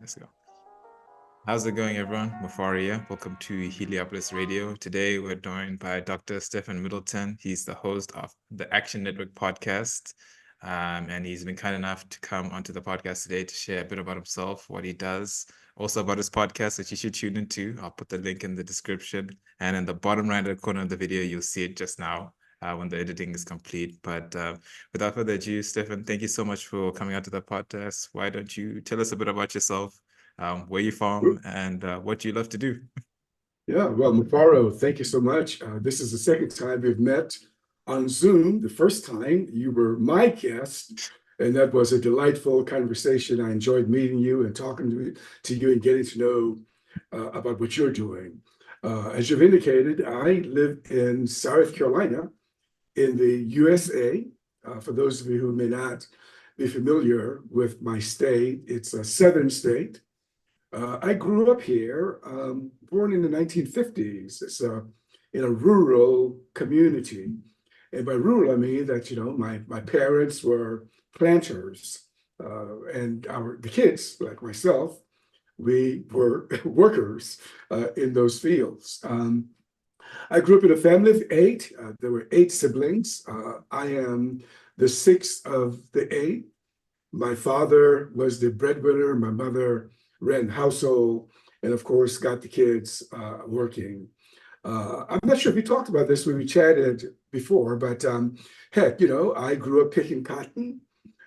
Let's go. How's it going, everyone? Mafaria. Welcome to Heliopolis Radio. Today, we're joined by Dr. Stephen Middleton. He's the host of the Action Network podcast. And he's been kind enough to come onto the podcast today to share a bit about himself, what he does, also about his podcast that you should tune into. I'll put the link in the description. And in the bottom right corner of the video, you'll see it just now when the editing is complete. But without further ado, Stephen, thank you so much for coming onto the podcast. Why don't you tell us a bit about yourself? Where you from, and what you love to do. Yeah, well, Mufaro, thank you so much. This is the second time we've met on Zoom. The first time you were my guest, and that was a delightful conversation. I enjoyed meeting you and talking to you and getting to know about what you're doing. As you've indicated, I live in South Carolina in the USA. For those of you who may not be familiar with my state, it's a southern state. I grew up here, born in the 1950s. It's in a rural community. And by rural, I mean that, my parents were planters, and the kids, like myself, we were workers in those fields. I grew up in a family of eight. There were eight siblings. I am the sixth of the eight. My father was the breadwinner. My mother ran the household, and of course, got the kids working. I'm not sure if we talked about this when we chatted before, but heck, I grew up picking cotton.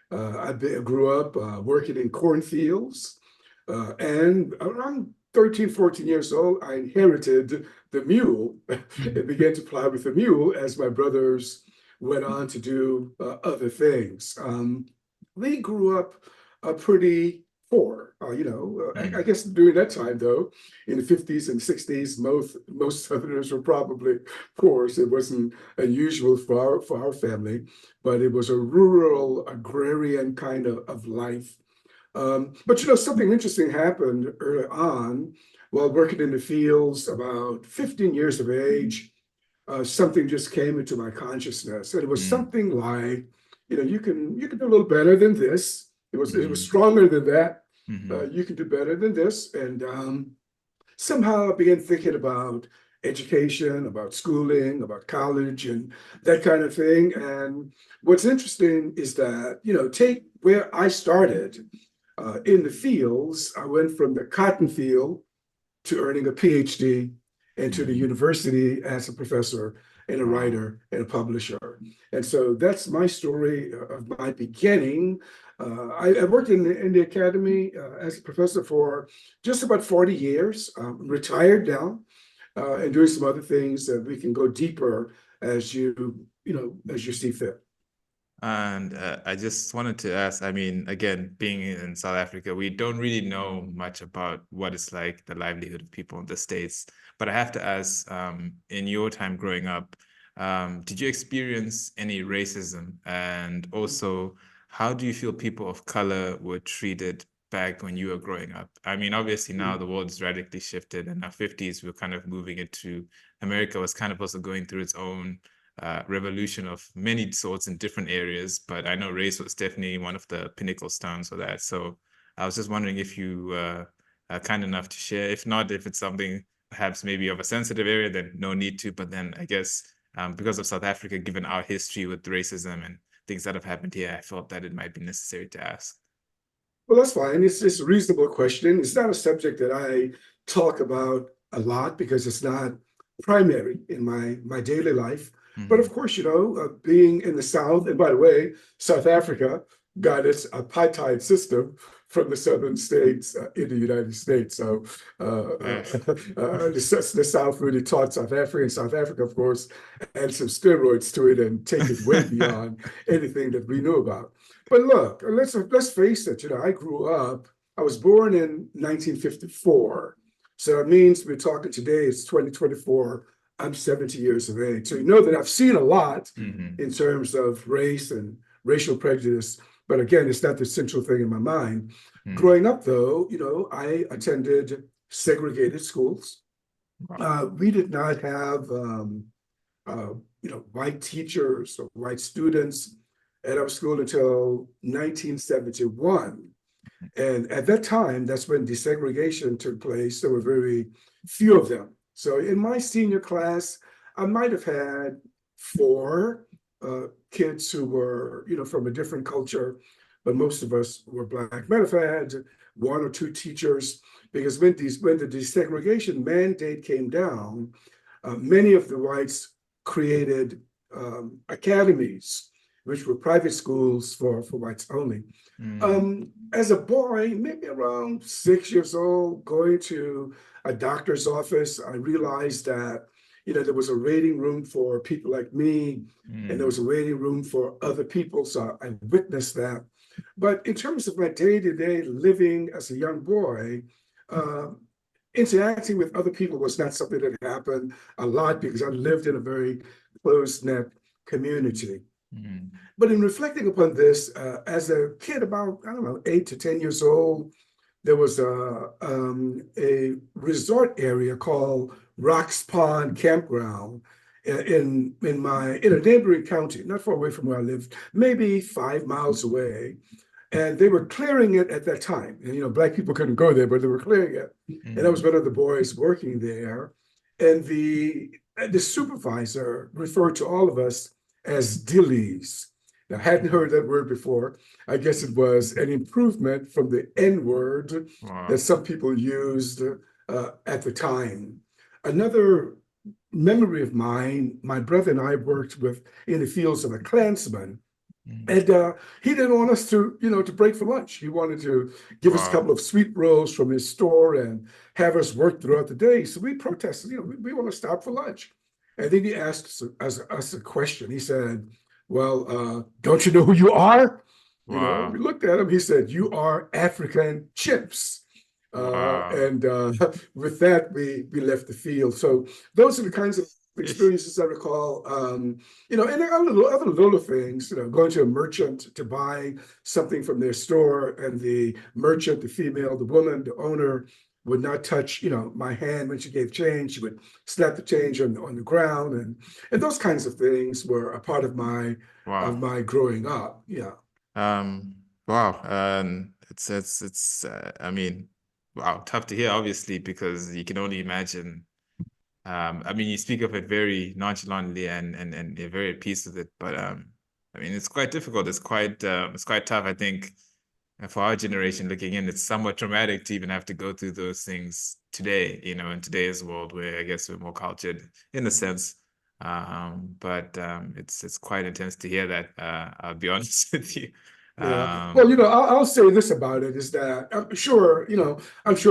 Grew up working in cornfields. And around 13, 14 years old, I inherited the mule and began to plow with the mule as my brothers went on to do other things. We grew up pretty poor, I guess during that time, though, in the 50s and 60s, most Southerners were probably poor, so it wasn't unusual for our family, but it was a rural agrarian kind of life. But something interesting happened early on while working in the fields, about 15 years of age. Something just came into my consciousness, and it was something like, you can do a little better than this. It was stronger than that. You can do better than this. And somehow I began thinking about education, about schooling, about college, and that kind of thing. And what's interesting is that, take where I started in the fields. I went from the cotton field to earning a PhD and to the university as a professor and a writer and a publisher. And so that's my story of my beginning. I worked in the academy as a professor for just about 40 years, retired now, and doing some other things that we can go deeper as as you see fit. And I just wanted to ask, I mean, again, being in South Africa, we don't really know much about what it's like, the livelihood of people in the States. But I have to ask, in your time growing up, did you experience any racism? And also, how do you feel people of color were treated back when you were growing up? I mean, obviously now the world has radically shifted. In our 50s, we're kind of moving into America was kind of also going through its own revolution of many sorts in different areas, but I know race was definitely one of the pinnacle stones for that. So I was just wondering if you are kind enough to share. If not, if it's something perhaps maybe of a sensitive area, then no need to. But then I guess because of South Africa, given our history with racism and things that have happened here, I felt that it might be necessary to ask. Well, that's fine. It's a reasonable question. It's not a subject that I talk about a lot because it's not primary in my daily life. But of course, being in the South, and by the way, South Africa got its apartheid system from the southern states in the United States. So the South really taught South Africa, and South Africa, of course, add some steroids to it and take it way beyond anything that we knew about. But look, let's face it. I was born in 1954, so that means we're talking today. It's 2024. I'm 70 years of age, so you know that I've seen a lot in terms of race and racial prejudice. But again, it's not the central thing in my mind. Growing up, though, I attended segregated schools. We did not have white teachers or white students at our school until 1971. And at that time, that's when desegregation took place. There were very few of them. So in my senior class, I might have had four kids who were, from a different culture, but most of us were Black. Matter of fact, one or two teachers, because when the desegregation mandate came down, many of the whites created academies, which were private schools for whites only. Mm, As a boy, maybe around 6 years old, going to a doctor's office, I realized that, there was a waiting room for people like me, and there was mm, a waiting room for other people. So I witnessed that. But in terms of my day-to-day living as a young boy, uh, interacting with other people was not something that happened a lot because I lived in a very close-knit community. mm, But in reflecting upon this, as a kid, about, I don't know, 8 to 10 years old, there was a resort area called Rocks Pond Campground in a neighboring county, not far away from where I lived, maybe 5 miles away. And they were clearing it at that time. And Black people couldn't go there, but they were clearing it. And I was mm. one of the boys working there. And the supervisor referred to all of us as dillies. Now, I hadn't heard that word before. I guess it was an improvement from the N word that Wow. some people used at the time. Another memory of mine, my brother and I worked with in the fields of a Klansman. Mm, And he didn't want us to break for lunch. He wanted to give us a wow. couple of sweet rolls from his store and have us work throughout the day. So we protested, we want to stop for lunch. And then he asked us a question. He said, well, don't you know who you are? We Wow. looked at him. He said, you are African chips. Wow. And with that, we left the field. So those are the kinds of experiences I recall. And other little things, going to a merchant to buy something from their store, and the merchant, the female, the woman, the owner would not touch, my hand when she gave change. She would slap the change on the ground, and those kinds of things were a part of my Wow. growing up. Yeah. Um, wow. I mean, wow, tough to hear, obviously, because you can only imagine. I mean, you speak of it very nonchalantly and you're very at peace with it, but I mean, it's quite difficult. It's quite tough. I think for our generation looking in, it's somewhat traumatic to even have to go through those things today, in today's world where I guess we're more cultured in a sense. But it's quite intense to hear that. I'll be honest with you. Yeah. Well, Um, I'll say this about it is that I'm sure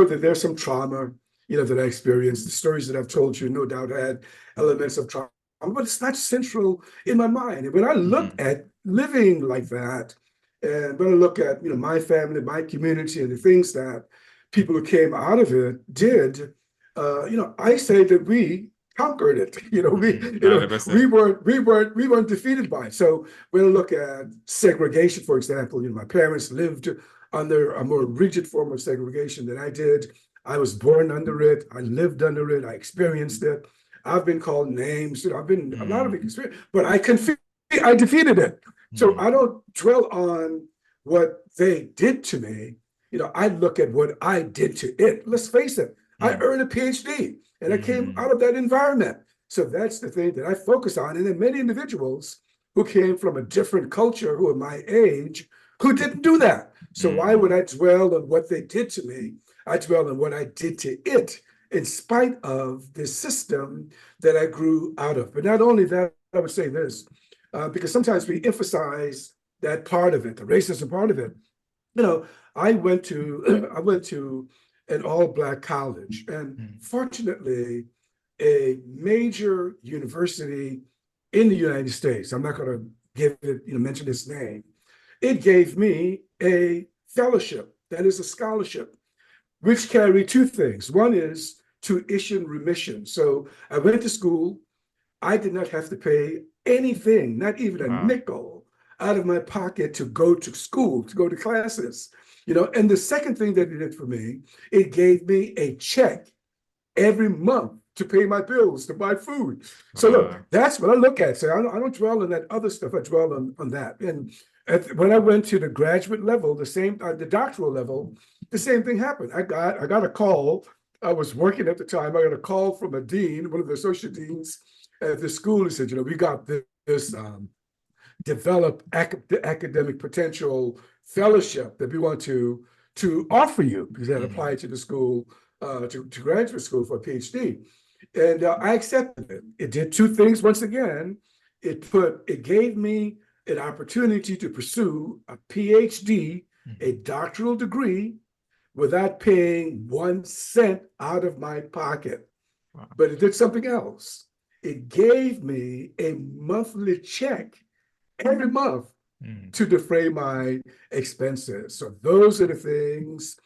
that there's some trauma, that I experienced. The stories that I've told you, no doubt, had elements of trauma, but it's not central in my mind. And when I look mhm, at living like that, and when I look at, my family, my community, and the things that people who came out of it did, I say that we conquered it. no, the best of, We weren't defeated by it. So when I look at segregation, for example, my parents lived under a more rigid form of segregation than I did. I was born under it. I lived under it. I experienced it. I've been called names. I've been a lot of mm, experience, but I defeated it. So mm, I don't dwell on what they did to me. I look at what I did to it. Let's face it. I mm, earned a PhD and I came mm, out of that environment. So that's the thing that I focus on. And then many individuals who came from a different culture, who are my age, who didn't do that. So why would mm, I dwell on what they did to me? I dwell on what I did to it, in spite of the system that I grew out of. But not only that, I would say this, because sometimes we emphasize that part of it, the racism part of it. You know, I went to I went to an all-black college, and mm, fortunately, a major university in the United States, I'm not going to give it, mention its name, it gave me a fellowship, that is a scholarship, which carried two things. One is tuition remission. So I went to school. I did not have to pay anything, not even a wow. nickel out of my pocket to go to school, to go to classes. And the second thing that it did for me, it gave me a check every month to pay my bills, to buy food. So look, Wow. that's what I look at. So I don't dwell on that other stuff. I dwell on that. And when I went to the graduate level, the doctoral level, the same thing happened. I got a call. I was working at the time. I got a call from a dean, one of the associate deans at the school. He said, we got this develop academic potential fellowship that we want to offer you, because I had Mm, applied to the school, to graduate school for a PhD. And I accepted it. It did two things. Once again, it gave me an opportunity to pursue a PhD, a mhm. doctoral degree, without paying 1 cent out of my pocket. Wow. But it did something else. It gave me a monthly check every month Mm, to defray my expenses. So those are the things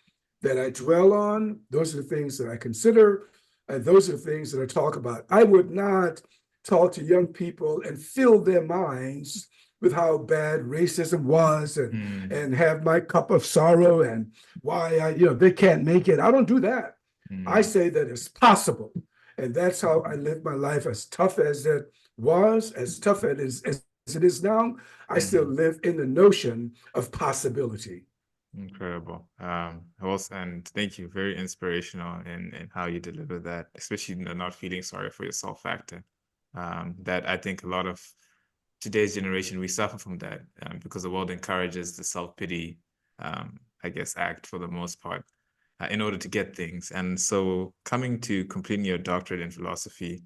that I dwell on. Those are the things that I consider. And those are the things that I talk about. I would not talk to young people and fill their minds with how bad racism was, mm, and have my cup of sorrow and why they can't make it. I don't do that. I mm, say that it's possible. And that's how I live my life, as tough as it was, as tough as it is now. I still mm. live in the notion of possibility. Incredible. Also, and thank you. Very inspirational in how you deliver that, especially the not feeling sorry for yourself factor. That I think a lot of today's generation, we suffer from that, because the world encourages the self-pity, I guess, act for the most part, in order to get things. And so coming to completing your doctorate in philosophy,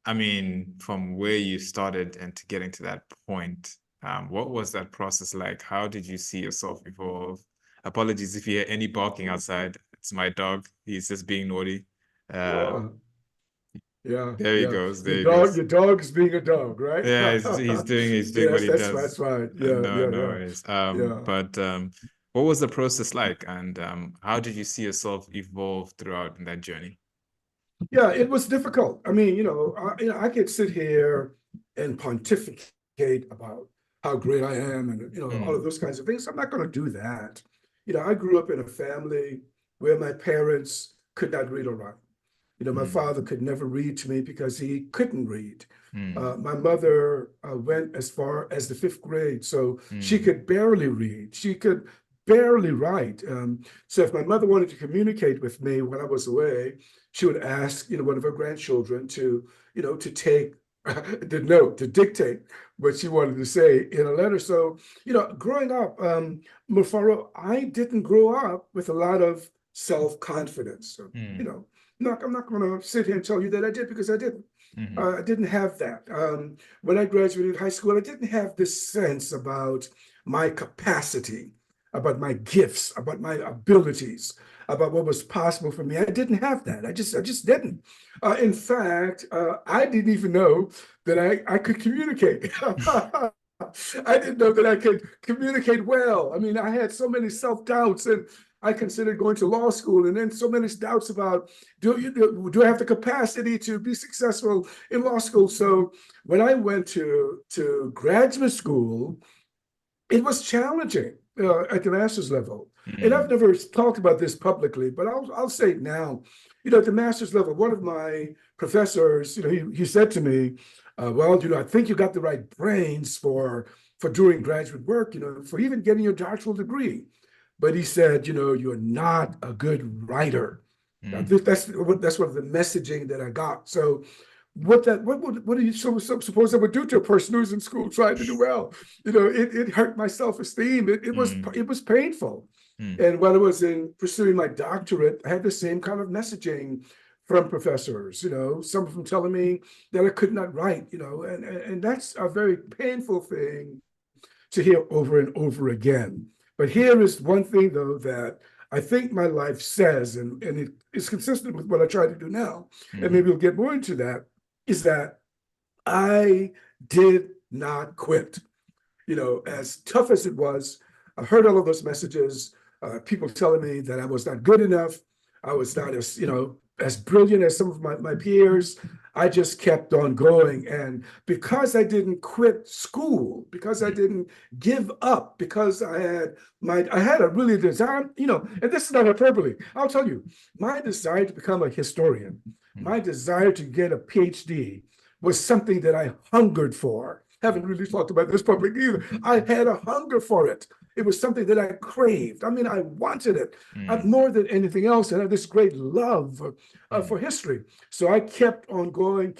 I mean, from where you started and to getting to that point, what was that process like? How did you see yourself evolve? Apologies if you hear any barking outside. It's my dog. He's just being naughty. Uh, Oh, yeah, there he yeah. goes. There Your he dog, goes. your dog is being a dog, right? Yeah, he's doing what Yes, he that's does. right. Yeah, No, yeah, no yeah, worries. yeah. But what was the process like, and how did you see yourself evolve throughout in that journey? Yeah, it was difficult. I mean, I could sit here and pontificate about how great I am, and all of Mm, those kinds of things. I'm not going to do that. I grew up in a family where my parents could not read or write. My mm, father could never read to me because he couldn't read. mm, My mother went as far as the fifth grade, so she mm, could barely read. She could barely write. So if my mother wanted to communicate with me when I was away, she would ask, one of her grandchildren to take the note, to dictate what she wanted to say in a letter. So, growing up, Mufaro, I didn't grow up with a lot of self-confidence. So, mm, I'm not going to sit here and tell you that I did, because I didn't. mm, I didn't have that. When I graduated high school, I didn't have this sense about my capacity, about my gifts, about my abilities, about what was possible for me. I didn't have that. I just didn't. In fact, I didn't even know that I could communicate. I didn't know that I could communicate well. I mean, I had so many self-doubts, and I considered going to law school, and then so many doubts about do I have the capacity to be successful in law school? So when I went to graduate school, it was challenging at the master's level. And I've mm, never talked about this publicly, but I'll say it now. At the master's level, one of my professors, he said to me, "Well, I think you got the right brains for doing graduate work, for even getting your doctoral degree." But he said, "You're not a good writer." mm, That's one of the messaging that I got. So what do you suppose that would do to a person who's in school trying to do well? It hurt my self-esteem. mm, It was painful. mm, And when I was in pursuing my doctorate, I had the same kind of messaging from professors, some of them telling me that I could not write, and that's a very painful thing to hear over and over again. But here is one thing, though, that I think my life says, and it is consistent with what I try to do now, and maybe mhm, we'll get more into that, is that I did not quit. As tough as it was, I heard all of those messages, people telling me that I was not good enough. I was not as brilliant as some of my peers. I just kept on going. And because I didn't quit school, because I mm, didn't give up, because I had a really desire, and this is not hyperbole. I'll tell you, my desire to become a historian, mm, my desire to get a PhD was something that I hungered for. haven't really talked about this publicly either. I had a hunger for it. It was something that I craved. I mean, I wanted it more than anything else. And I had this great love for history. So I kept on going.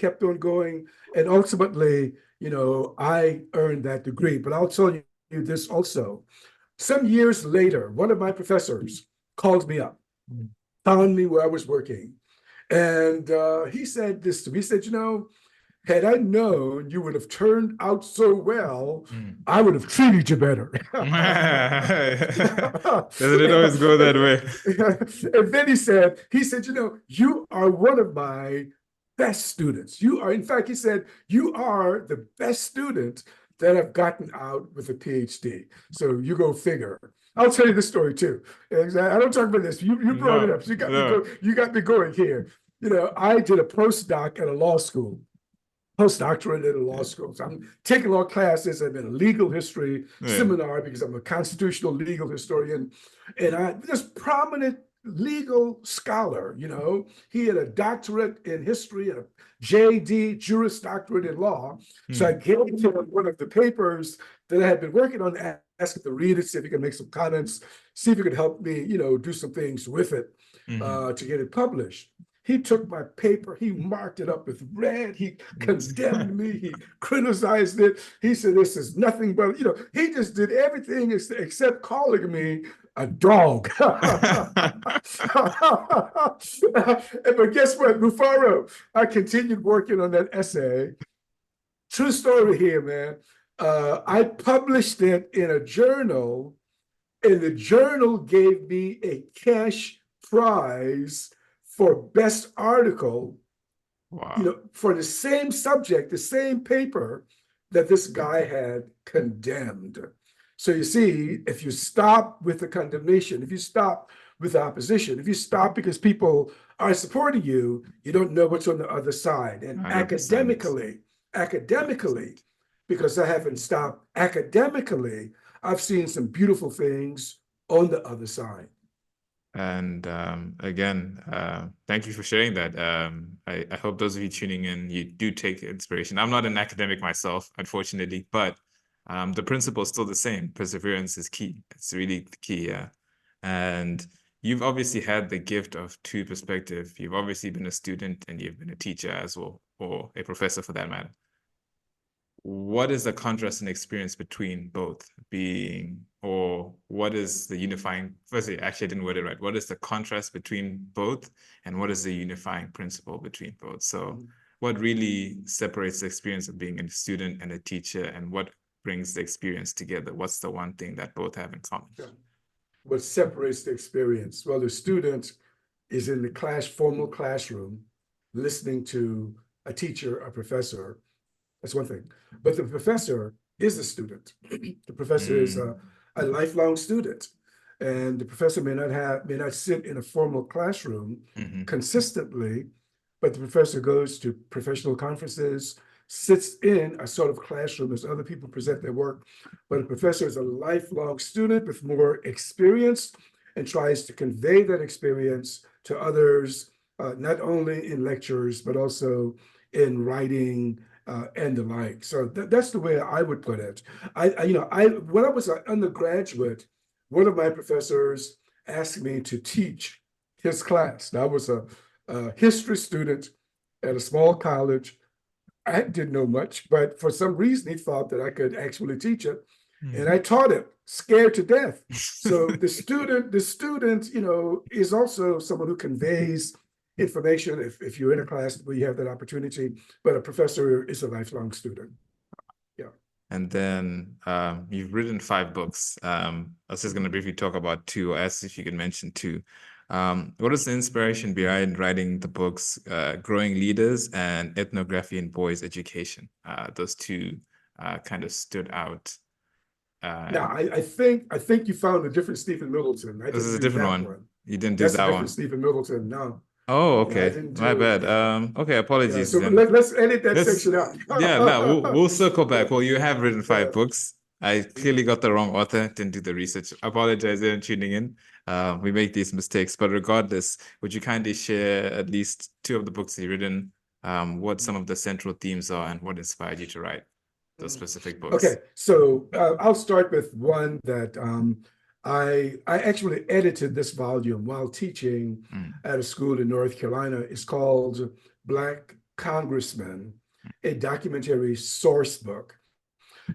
And ultimately, I earned that degree. But I'll tell you this also. Some years later, one of my professors called me up, found me where I was working. And he said this to me. He said, had I known you would have turned out so well, I would have treated you better. Doesn't it always go that way? And then he said, you are one of my best students. You are, in fact, he said, you are the best student that I've gotten out with a PhD. So you go figure. I'll tell you the story too. I don't talk about this. You brought it up. So you got me going here. I did a postdoc at a law school. Postdoctorate at a law school. So I'm taking law classes. I'm in a legal history seminar because I'm a constitutional legal historian. And this prominent legal scholar, he had a doctorate in history and a JD, Juris Doctorate in law. So I gave him one of the papers that I had been working on, asked him to read it, see if he could make some comments, see if he could help me, do some things with it to get it published. He took my paper, he marked it up with red, he condemned me, he criticized it. He said, this is nothing but, he just did everything except calling me a dog. But guess what, Rufaro? I continued working on that essay. True story here, man. I published it in a journal, and the journal gave me a cash prize for best article, for the same subject, the same paper that this guy had condemned. So you see, if you stop with the condemnation, if you stop with the opposition, if you stop because people are supporting you, you don't know what's on the other side. And 100%. academically, because I haven't stopped academically, I've seen some beautiful things on the other side. And again, thank you for sharing that. I hope those of you tuning in, you do take inspiration. I'm not an academic myself, unfortunately, but the principle is still the same. Perseverance is key. It's really the key, yeah. And you've obviously had the gift of two perspectives. You've obviously been a student and you've been a teacher as well, or a professor for that matter. What is the contrast and experience between both or what is the unifying, firstly, actually I didn't word it right. What is the contrast between both and what is the unifying principle between both? So what really separates the experience of being a student and a teacher, and what brings the experience together? What's the one thing that both have in common? What separates the experience? Well, the student is in the formal classroom, listening to a teacher, a professor. That's one thing. But the professor is a student. The professor is a lifelong student. And the professor may not sit in a formal classroom consistently, but the professor goes to professional conferences, sits in a sort of classroom as other people present their work. But a professor is a lifelong student with more experience and tries to convey that experience to others, not only in lectures, but also in writing, and the like. So that's the way I would put it. When I was an undergraduate, one of my professors asked me to teach his class. Now, I was a history student at a small college. I didn't know much, but for some reason he thought that I could actually teach it. And I taught it, scared to death. So the student, is also someone who conveys information if you're in a class where you have that opportunity, but a professor is a lifelong student. Yeah. And then you've written 5 books. I was just going to briefly talk about 2, or ask if you could mention 2. What is the inspiration behind writing the books, Growing Leaders and Ethnography in Boys Education? Those 2 kind of stood out. Now, I think you found a different Stephen Middleton. This is a different one. You didn't do That's that a different one. Stephen Middleton. No. Oh, No, I okay. didn't My do it. bad. Okay, apologies So then. let's edit that section out. Yeah, no, we'll circle back. Well, you have written 5 books. I clearly got the wrong author, didn't do the research. Apologize for tuning in. We make these mistakes, but regardless, would you kindly share at least 2 of the books you've written, what some of the central themes are and what inspired you to write those specific books. Okay, so I'll start with one that I actually edited this volume while teaching Mm, at a school in North Carolina. It's called Black Congressmen, a documentary source book.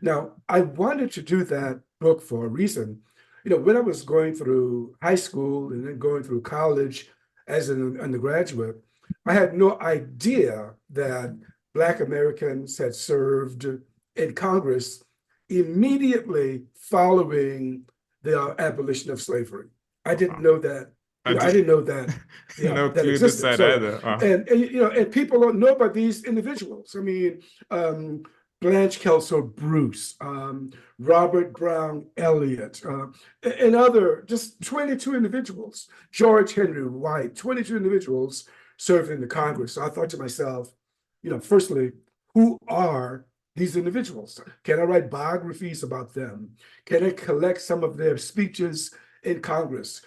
Now, I wanted to do that book for a reason. When I was going through high school and then going through college as an undergraduate, I had no idea that Black Americans had served in Congress immediately following the abolition of slavery. I didn't wow. know that. I I did didn't know that. Yeah, no that clue this existed. side So, either. and people don't know about these individuals. I mean, Blanche Kelso Bruce, Robert Brown Elliott, and other just 22 individuals, George Henry White, 22 individuals served in the Congress. So I thought to myself, firstly, who are these individuals? Can I write biographies about them? Can I collect some of their speeches in Congress?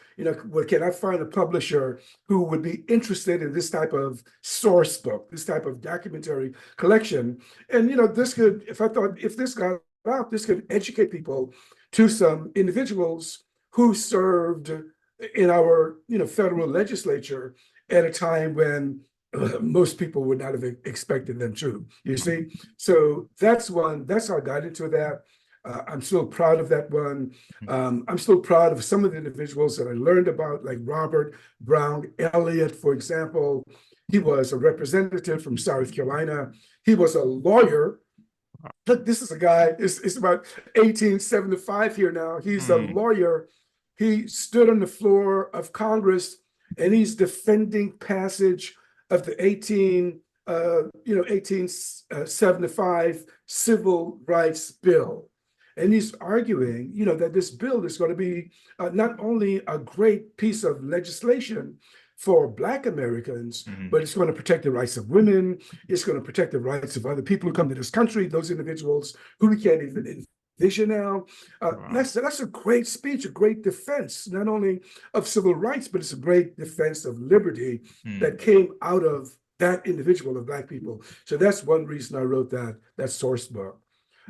Can I find a publisher who would be interested in this type of source book, this type of documentary collection? And this could, if this got out, this could educate people to some individuals who served in our federal legislature at a time when most people would not have expected them to. You see, so that's one. That's how I got into that. I'm still proud of that one. I'm still proud of some of the individuals that I learned about, like Robert Brown Elliott, for example. He was a representative from South Carolina. He was a lawyer. Look, this is a guy, it's about 1875 here now. He's a Mm, lawyer. He stood on the floor of Congress and he's defending passage of the 1875 Civil Rights Bill. And he's arguing, that this bill is going to be not only a great piece of legislation for Black Americans, mhm. but it's going to protect the rights of women. It's going to protect the rights of other people who come to this country, those individuals who we can't even envision now. Wow. That's a great speech, a great defense, not only of civil rights, but it's a great defense of liberty Mm, that came out of that individual of Black people. So that's one reason I wrote that source book.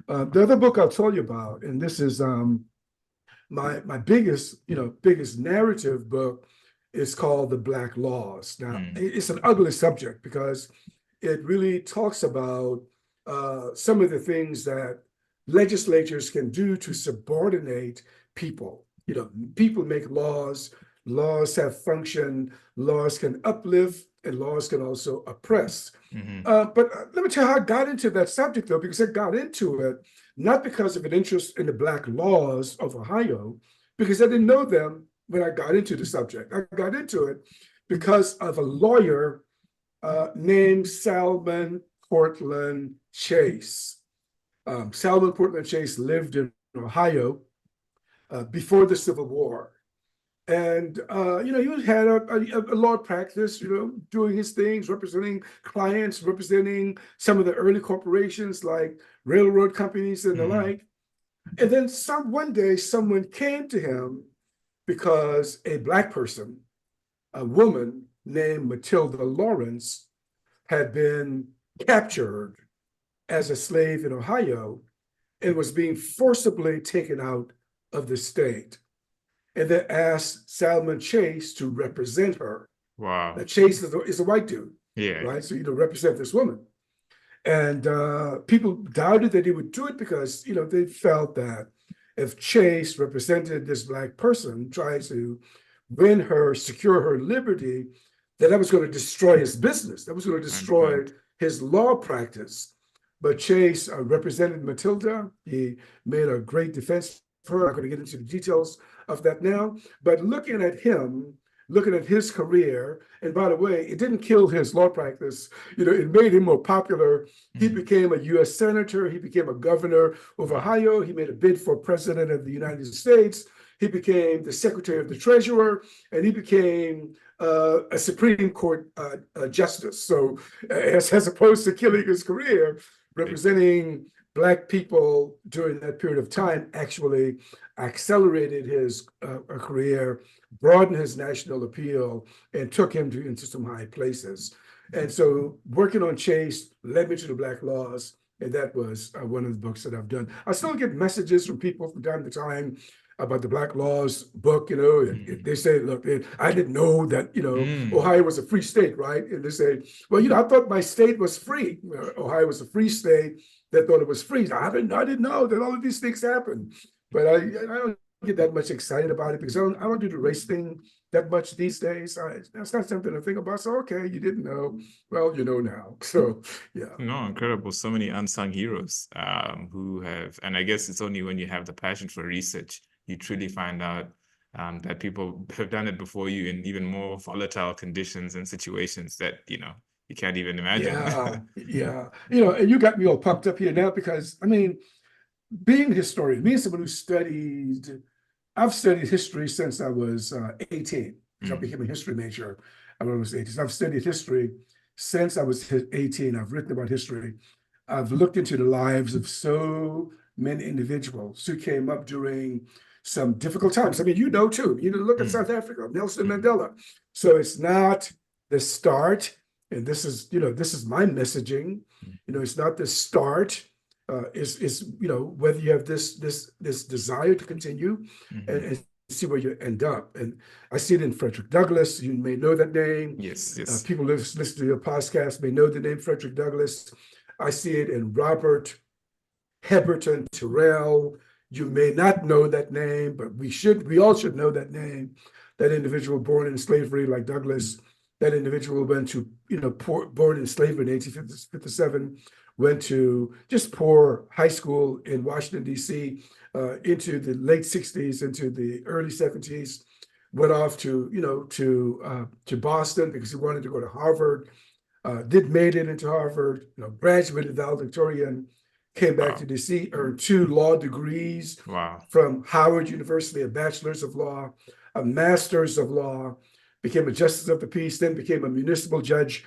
The other book I'll tell you about, and this is my biggest narrative book, is called The Black Laws. Now, mm, it's an ugly subject because it really talks about some of the things that legislatures can do to subordinate people. People make laws, laws have function, laws can uplift, and laws can also oppress. mhm. But let me tell you how I got into that subject, though, because I got into it not because of an interest in the Black laws of Ohio, because I didn't know them when I got into the subject. I got into it because of a lawyer named Salmon Portland Chase. Salmon Portland Chase lived in Ohio before the Civil War. And he had a law practice, doing his things, representing clients, representing some of the early corporations like railroad companies and the Mhm. like. And then one day someone came to him because a Black person, a woman named Matilda Lawrence, had been captured as a slave in Ohio and was being forcibly taken out of the state, and then asked Salmon Chase to represent her. Now, Wow. Chase is a white dude, Yeah. right? So, represent this woman. And people doubted that he would do it because, they felt that if Chase represented this Black person, tried to win her, secure her liberty, that was going to destroy his business. That was going to destroy And his law practice. But Chase represented Matilda. He made a great defense for her. I'm not going to get into the details of that now. But looking at him, looking at his career, and by the way, it didn't kill his law practice. It made him more popular. He mm, became a U.S. senator. He became a governor of wow. Ohio. He made a bid for president of the United States. He became the secretary of the treasurer, and he became a Supreme Court justice. So, as opposed to killing his career, Like, representing Black people during that period of time actually accelerated his career, broadened his national appeal, and took him into some high places. And so working on Chase led me to the Black laws. And that was one of the books that I've done. I still get messages from people from time to time about the Black Laws book, they say, look, I didn't know that, Mm. Ohio was a free state, right? And they say, well, I thought my state was free. Ohio was a free state that thought it was free. I didn't know that all of these things happen. But I don't get that much excited about it because I don't do the race thing that much these days. That's not something to think about. So, okay, you didn't know. Well, you know now. So, yeah. No, incredible. So many unsung heroes who have, and I guess it's only when you have the passion for research, you truly find out that people have done it before you in even more volatile conditions and situations that, you can't even imagine. Yeah, yeah. And you got me all pumped up here now because, I mean, being a historian, being someone who I've studied history since I was 18, because I Mm, became a history major when I was 18. So I've studied history since I was 18. I've written about history. I've looked into the lives of so many individuals who came up during some difficult times. I mean, too. Look at mm, South Africa, Nelson mm, Mandela. So it's not the start, and this is my messaging. It's not the start. Is whether you have this desire to continue mhm. and see where you end up. And I see it in Frederick Douglass. You may know that name. Yes, yes. People who listen to your podcast may know the name Frederick Douglass. I see it in Robert Heberton Terrell. You may not know that name, but we all should know that name. That individual born in slavery, like Douglass, that individual went to, born in slavery in 1857, went to just poor high school in Washington, D.C., into the late 60s, into the early 70s, went off to Boston because he wanted to go to Harvard, made it into Harvard, graduated valedictorian, came back to Wow. DC, earned 2 law degrees Wow. from Howard University, a bachelor's of law, a master's of law, became a justice of the peace, then became a municipal judge.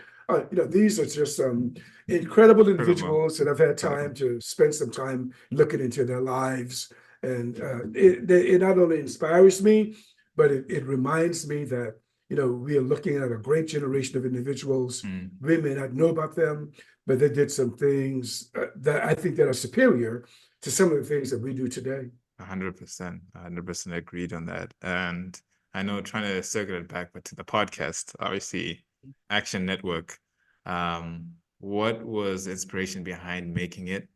These are just some incredible Incredible. individuals that I've had time Incredible. to spend some time looking into their lives. And it not only inspires me, but it reminds me that, we are looking at a great generation of individuals. Mm. We may not know about them, but they did some things that I think that are superior to some of the things that we do today. 100%, 100% agreed on that. And I know trying to circle it back, but to the podcast, obviously, Action Network. What was the inspiration behind making it?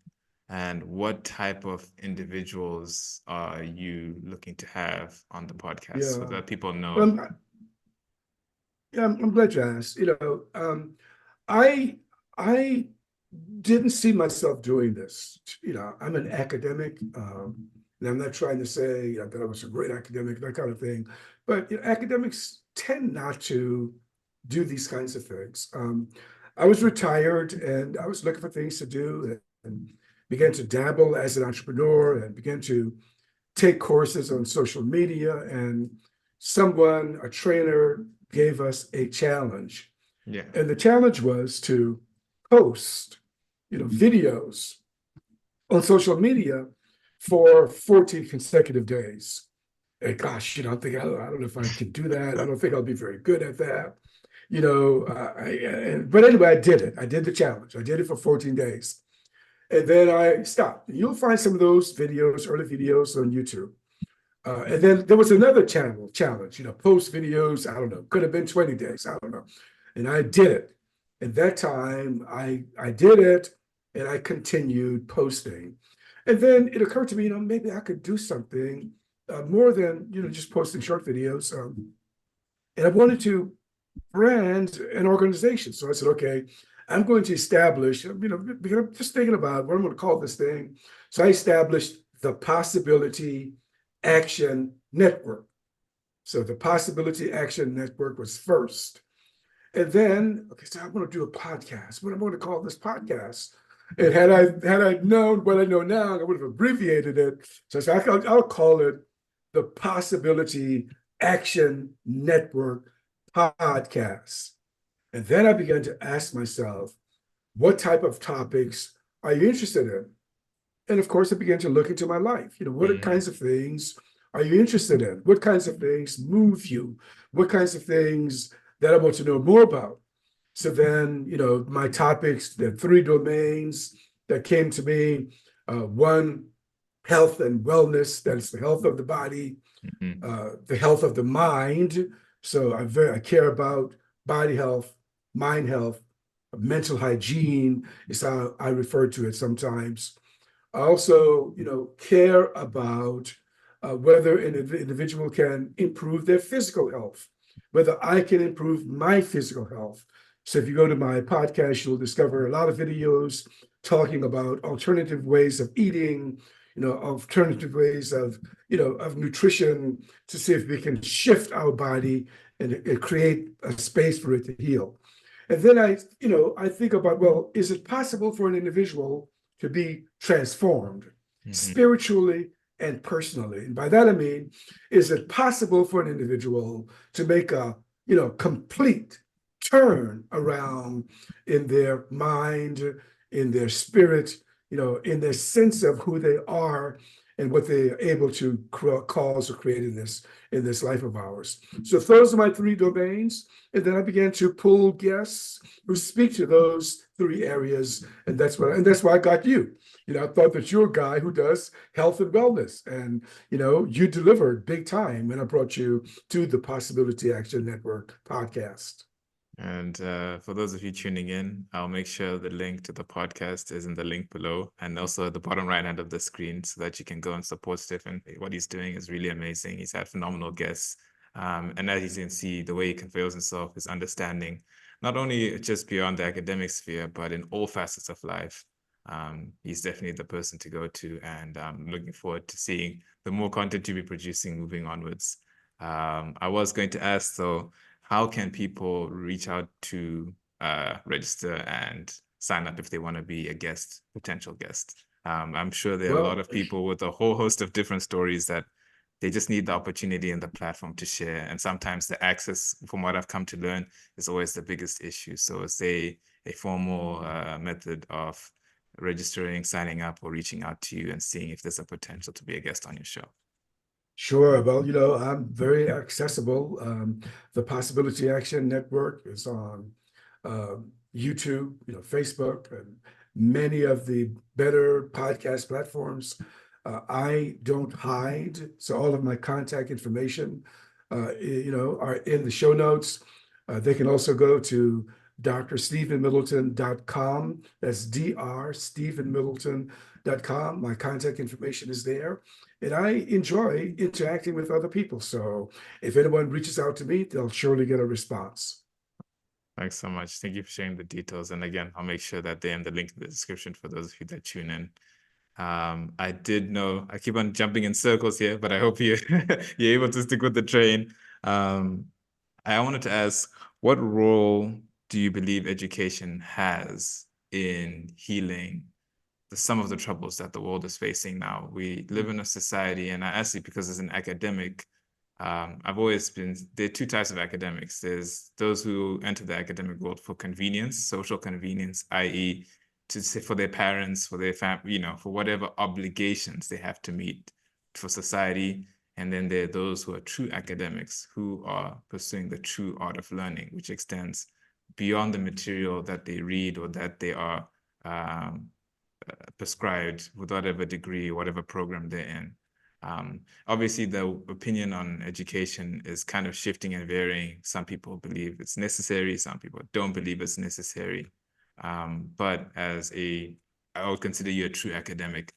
And what type of individuals are you looking to have on the podcast so Yeah. that people know? Um, yeah, I'm glad you asked. I I didn't see myself doing this. I'm an academic, and I'm not trying to say that I was a great academic, that kind of thing. But academics tend not to do these kinds of things. I was retired, and I was looking for things to do, and began to dabble as an entrepreneur, and began to take courses on social media. And a trainer, gave us a challenge, Yeah. and the challenge was to post, videos on social media for 14 consecutive days. And gosh, I don't know if I can do that. I don't think I'll be very good at that. But anyway, I did it. I did the challenge. I did it for 14 days. And then I stopped. You'll find some of those videos, early videos on YouTube. And then there was another challenge, post videos. I don't know, could have been 20 days. I don't know. And I did it. And that time I did it and I continued posting. And then it occurred to me, maybe I could do something more than, just posting short videos. And I wanted to brand an organization. So I said, okay, I'm going to establish, because I'm just thinking about what I'm going to call this thing. So I established the Possibility Action Network. So the Possibility Action Network was first. And then, okay, so I want to do a podcast. What am I going to call this podcast? And had I known what I know now, I would have abbreviated it. So I said, I'll call it the Possibility Action Network Podcast. And then I began to ask myself, what type of topics are you interested in? And of course, I began to look into my life. What Mm, kinds of things are you interested in? What kinds of things move you? What kinds of things that I want to know more about? So then, my topics, the 3 domains that came to me. One, health and wellness, that is the health of the body, Mhm. the health of the mind. So I care about body health, mind health, mental hygiene is how I refer to it sometimes. I also, care about whether an individual can improve their physical health, whether I can improve my physical health. So if you go to my podcast, you'll discover a lot of videos talking about alternative ways of eating, alternative ways of nutrition to see if we can shift our body and create a space for it to heal. And then I think about, well, is it possible for an individual to be transformed Mhm. spiritually and personally? And by that I mean, is it possible for an individual to make a complete turn around in their mind, in their spirit, in their sense of who they are and what they are able to cause or create in this life of ours. So those are my three domains. And then I began to pull guests who speak to those three areas. And that's why I got you. I thought that you're a guy who does health and wellness. And you delivered big time when I brought you to the Possibility Action Network podcast. And for those of you tuning in, I'll make sure the link to the podcast is in the link below and also at the bottom right hand of the screen so that you can go and support Stephen. What he's doing is really amazing. He's had phenomenal guests. And as you can see, the way he conveys himself, his understanding, not only just beyond the academic sphere, but in all facets of life. He's definitely the person to go to. And I'm looking forward to seeing the more content you'll be producing moving onwards. I was going to ask, though, how can people reach out to register and sign up if they want to be a guest, potential guest? I'm sure there are a lot Well, of people with a whole host of different stories that they just need the opportunity and the platform to share. And sometimes the access, from what I've come to learn, is always the biggest issue. So is a formal method of registering, signing up, or reaching out to you and seeing if there's a potential to be a guest on your show? sure. Well, I'm very accessible. The Possibility Action Network is on YouTube, Facebook, and many of the better podcast platforms. I don't hide, so all of my contact information, are in the show notes. They can also go to drstephenmiddleton.com. That's drstephenmiddleton.com. My contact information is there. And I enjoy interacting with other people. So if anyone reaches out to me, they'll surely get a response. Thanks so much. Thank you for sharing the details. And again, I'll make sure that they're in the link in the description for those of you that tune in. I did know I keep on jumping in circles here, but I hope you're able to stick with the train. I wanted to ask, what role do you believe education has in healing some of the troubles that the world is facing now? We live in a society, and I ask you because as an academic, I've always been, there are two types of academics. There's those who enter the academic world for convenience, social convenience, i.e., to say for their parents, for their family, for whatever obligations they have to meet for society. And then there are those who are true academics who are pursuing the true art of learning, which extends beyond the material that they read or that they are prescribed with whatever degree, whatever program they're in. Obviously, the opinion on education is kind of shifting and varying. Some people believe it's necessary, some people don't believe it's necessary. But I would consider you a true academic.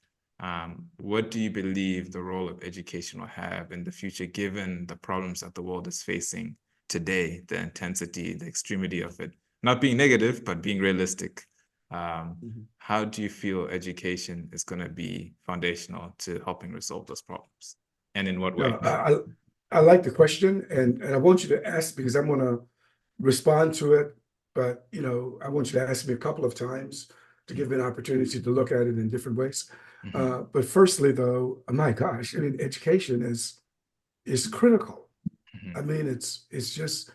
What do you believe the role of education will have in the future, given the problems that the world is facing today, the intensity, the extremity of it? Not being negative, but being realistic. How do you feel education is going to be foundational to helping resolve those problems? And in what way? No, I like the question, and I want you to ask because I'm going to respond to it. But I want you to ask me a couple of times to give me an opportunity to look at it in different ways. Mhm. But firstly, though, my gosh, I mean, education is critical. I Mhm. mean, it's just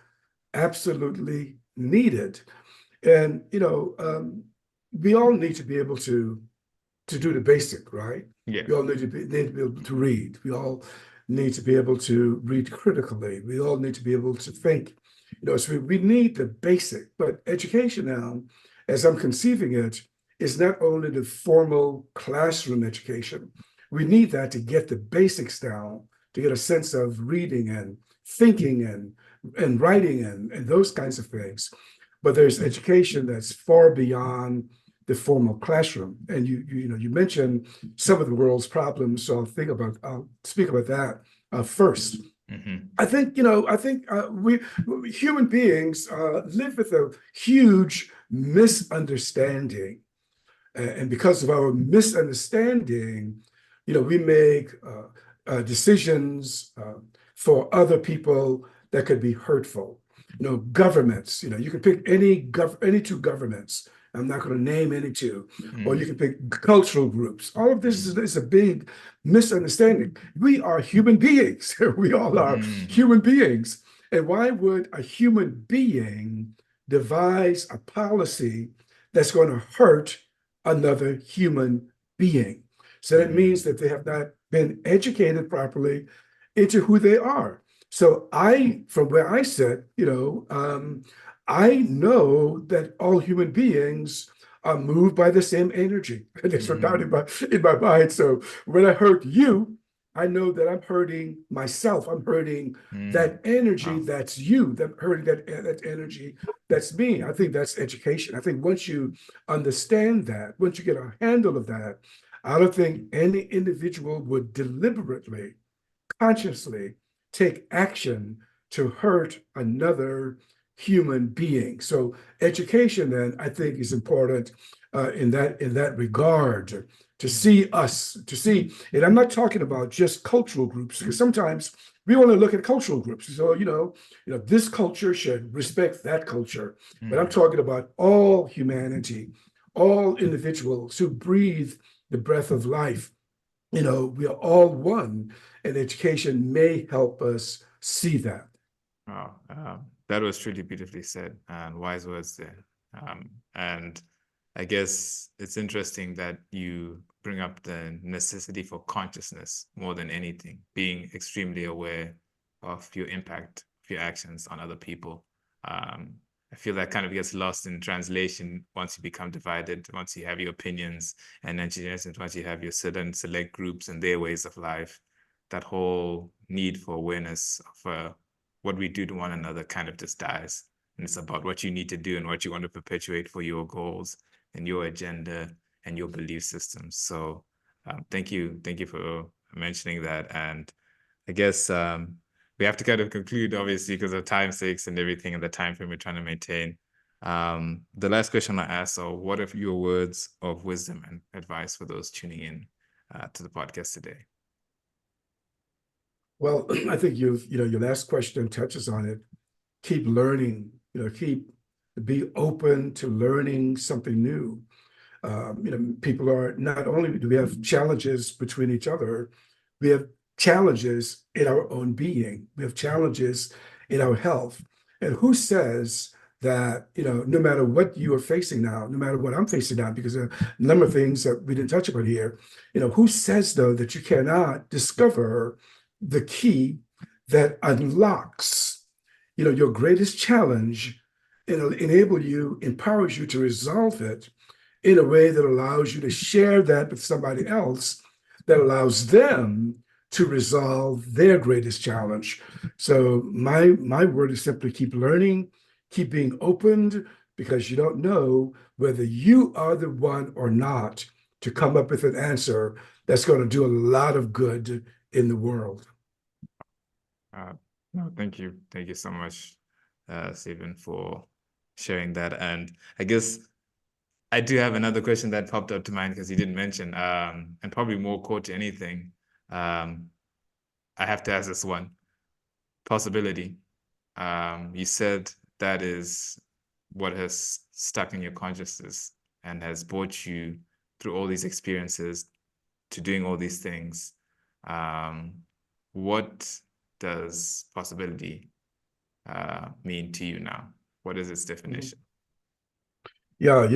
absolutely needed. And we all need to be able to do the basic, right? Yeah. We all need to be able to read. We all need to be able to read critically. We all need to be able to think. So we need the basic, but education now, as I'm conceiving it, is not only the formal classroom education. We need that to get the basics down, to get a sense of reading and thinking and writing and those kinds of things. But there's education that's far beyond the formal classroom. And you mentioned some of the world's problems, so I'll speak about that first. Mm-hmm. I think we human beings live with a huge misunderstanding, and because of our misunderstanding, we make decisions for other people that could be hurtful. Governments. You can pick any two governments. I'm not going to name any two, or you can pick cultural groups. All of this is a big misunderstanding. We are human beings. We all are Mm-hmm. human beings. And why would a human being devise a policy that's going to hurt another human being? So that Mm-hmm. means that they have not been educated properly into who they are. So from where I sit, I know that all human beings are moved by the same energy. And there's no doubt in my mind. So when I hurt you, I know that I'm hurting myself. I'm hurting Mm-hmm. that energy Wow. that's you. That hurting that energy that's me. I think that's education. I think once you understand that, once you get a handle of that, I don't think any individual would deliberately, consciously take action to hurt another human being. So education, then, I think, is important in that regard, to see us, to see, and I'm not talking about just cultural groups, because sometimes we want to look at cultural groups. So, this culture should respect that culture. But I'm Mm-hmm. talking about all humanity, all individuals who breathe the breath of life. We are all one, and education may help us see that. Wow. That was truly beautifully said and wise words there. And I guess it's interesting that you bring up the necessity for consciousness more than anything, being extremely aware of your impact of your actions on other people. Um, I feel that kind of gets lost in translation once you become divided, once you have your opinions, and then once you have your certain select groups and their ways of life. That whole need for awareness of what we do to one another kind of just dies. And it's about what you need to do and what you want to perpetuate for your goals and your agenda and your belief systems. So thank you for mentioning that. And I guess we have to kind of conclude, obviously, because of time sakes and everything and the time frame we're trying to maintain. The last question I asked: so what are your words of wisdom and advice for those tuning in to the podcast today? Well, I think your last question touches on it. Keep learning, be open to learning something new. People are, not only do we have challenges between each other, we have challenges in our own being. We have challenges in our health. And who says that, no matter what you are facing now, no matter what I'm facing now, because there are a number of things that we didn't touch about here, who says, though, that you cannot discover the key that unlocks, your greatest challenge, and empowers you to resolve it in a way that allows you to share that with somebody else, that allows them to resolve their greatest challenge. So my word is simply keep learning, keep being opened, because you don't know whether you are the one or not to come up with an answer that's going to do a lot of good in the world. Uh, no, thank you so much, Stephen, for sharing that. And I guess I do have another question that popped up to mind because you didn't mention, and probably more core to anything. Um, I have to ask this one. Possibility. You said that is what has stuck in your consciousness and has brought you through all these experiences to doing all these things. Um, what does possibility mean to you now? What is its definition? Yeah,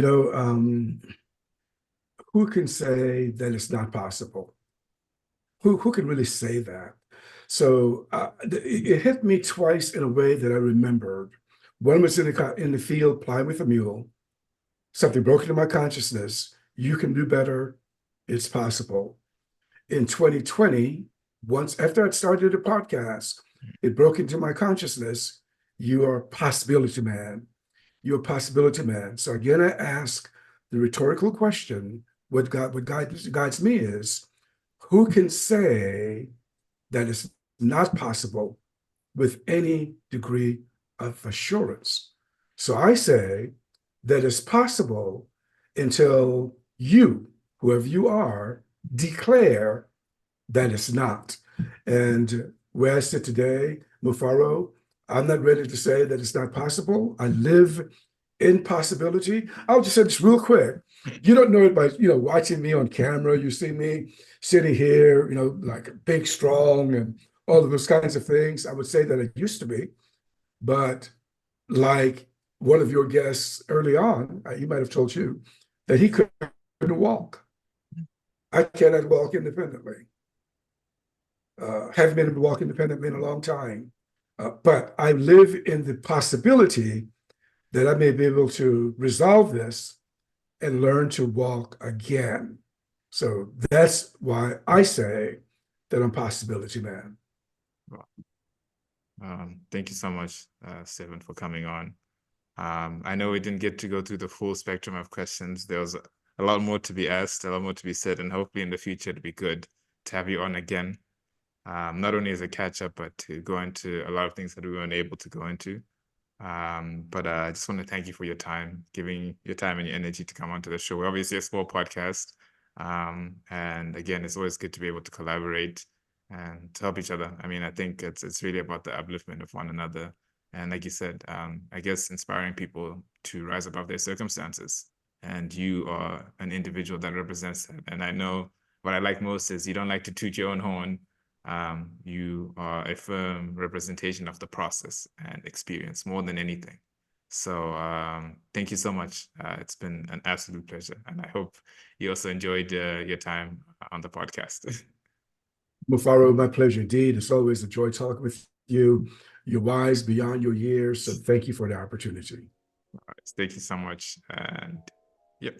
who can say that it's not possible? Who can really say that? So it hit me twice in a way that I remembered. One was in the field plying with a mule, something broke into my consciousness. You can do better. It's possible. In 2020, once after I'd started a podcast, it broke into my consciousness. You are a possibility man. You're a possibility man. So again, I ask the rhetorical question, what guides me is, who can say that it's not possible with any degree of assurance? So I say that it's possible until you, whoever you are, declare that it's not. And where I sit today, Mufaro, I'm not ready to say that it's not possible. I live in possibility. I'll just say this real quick. You don't know it by, watching me on camera. You see me sitting here, like big, strong, and all of those kinds of things. I would say that I used to be, but like one of your guests early on, he might have told you that he couldn't walk. I cannot walk independently. Haven't been able to walk independently in a long time. But I live in the possibility that I may be able to resolve this and learn to walk again. So that's why I say that I'm possibility man. Well, thank you so much, Stephen, for coming on. I know we didn't get to go through the full spectrum of questions. There was a lot more to be asked, a lot more to be said, and hopefully in the future it'll be good to have you on again. Not only as a catch up, but to go into a lot of things that we weren't able to go into. But I just want to thank you for your time, giving your time and your energy to come onto the show. We're obviously a small podcast. And again, it's always good to be able to collaborate and to help each other. I mean, I think it's really about the upliftment of one another. And like you said, I guess inspiring people to rise above their circumstances. And you are an individual that represents that. And I know what I like most is you don't like to toot your own horn. You are a firm representation of the process and experience more than anything. So thank you so much. It's been an absolute pleasure. And I hope you also enjoyed your time on the podcast. Mufaro, my pleasure indeed. It's always a joy talking with you. You're wise beyond your years. So thank you for the opportunity. All right. Thank you so much. And yep.